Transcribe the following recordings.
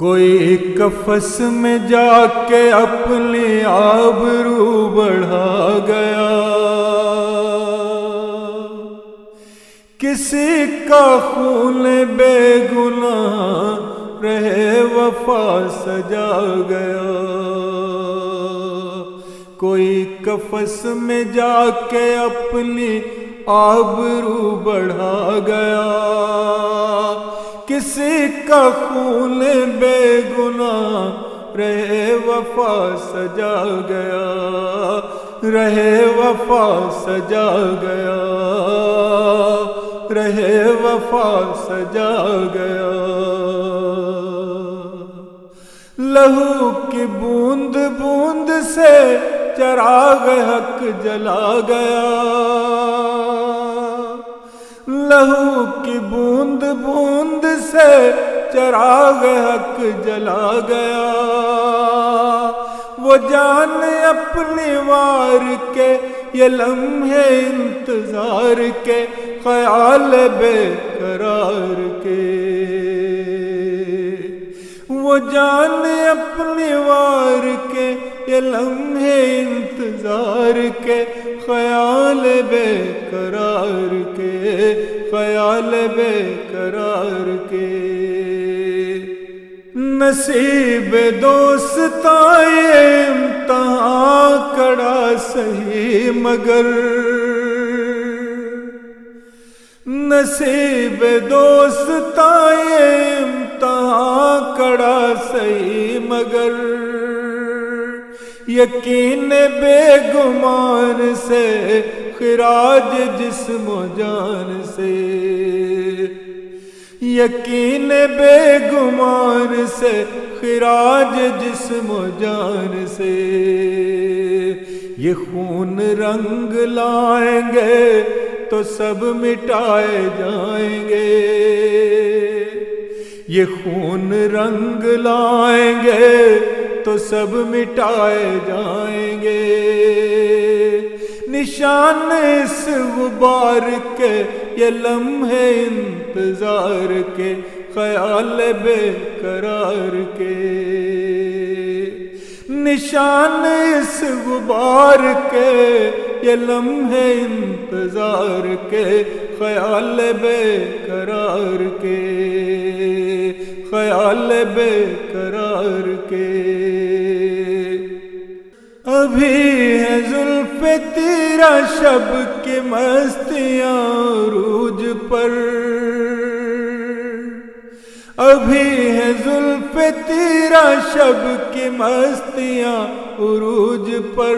کوئی قفس میں جا کے اپنی آبرو بڑھا گیا، کسی کا خون بے گناہ رہے وفا سجا گیا۔ کوئی قفس میں جا کے اپنی آبرو بڑھا گیا، کسی کا خون بے گناہ رہے وفا سجا گیا، رہے وفا سجا گیا، رہے وفا سجا گیا۔ لہو کی بوند بوند سے چراغ حق جلا گیا، لہو کی بوند بوند سے چراغ حق جلا گیا۔ وہ جان اپنی وار کے یہ لمحے انتظار کے، خیال بے قرار کے، وہ جان اپنی وار کے یہ لمحے انتظار کے، خیال بے قرار کے، خیال بے قرار کے۔ نصیب دوستاں یہ امتحان کڑا سہی مگر، نصیب دوستاں یہ امتحان کڑا سہی مگر، یقین بے گمان سے خراج جسم و جان سے، یقین بے گمان سے خراج جسم و جان سے۔ یہ خون رنگ لائیں گے تو سب مٹائے جائیں گے، یہ خون رنگ لائیں گے تو سب مٹائے جائیں گے۔ نشان اس غبار کے یہ لمحے انتظار کے، خیال بے قرار کے، نشان اس غبار کے یہ لمحے انتظار کے، خیال بے قرار کے، خیال بے قرار کے۔ ابھی ہے زلف تیرا شب کی مستیاں عروج پر، ابھی ہے زلف تیرا شب کی مستیاں عروج پر،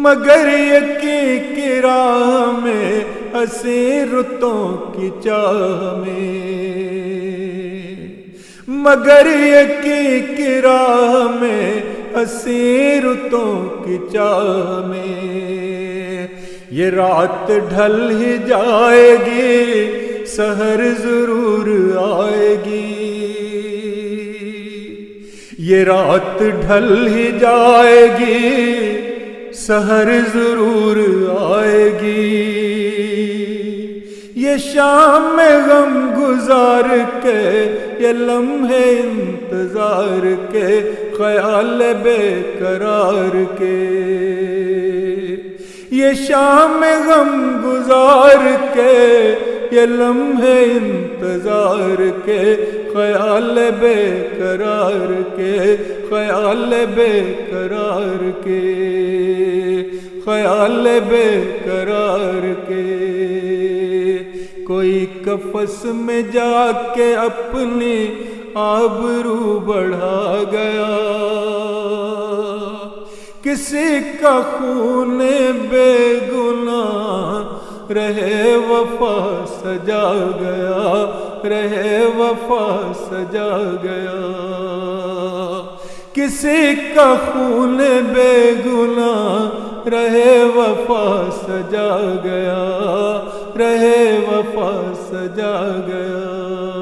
مگر یقین کی راہ میں ہنسی رتوں کی چاہ میں، مگر یقین کی راہ میں ہنسی رتوں کی چاہ میں۔ یہ رات ڈھل ہی جائے گی، سحر ضرور آئے گی، یہ رات ڈھل ہی جائے گی، سحر ضرور آئے گی۔ یہ شام میں غم گزار کے یہ لمحے انتظار کے، خیال بے قرار کے، یہ شام میں غم گزار کے یہ لمحے انتظار کے، خیال بے قرار کے، خیال بے قرار کے، خیال بے قرار کے۔ کوئی قفس میں جا کے اپنی آبرو بڑھا گیا، کسی کا خون بے گناہ رہے وفا سجا گیا، رہے وفا سجا گیا، کسی کا خون بے گناہ رہے وفا سجا گیا، رہے وفا سجا گیا۔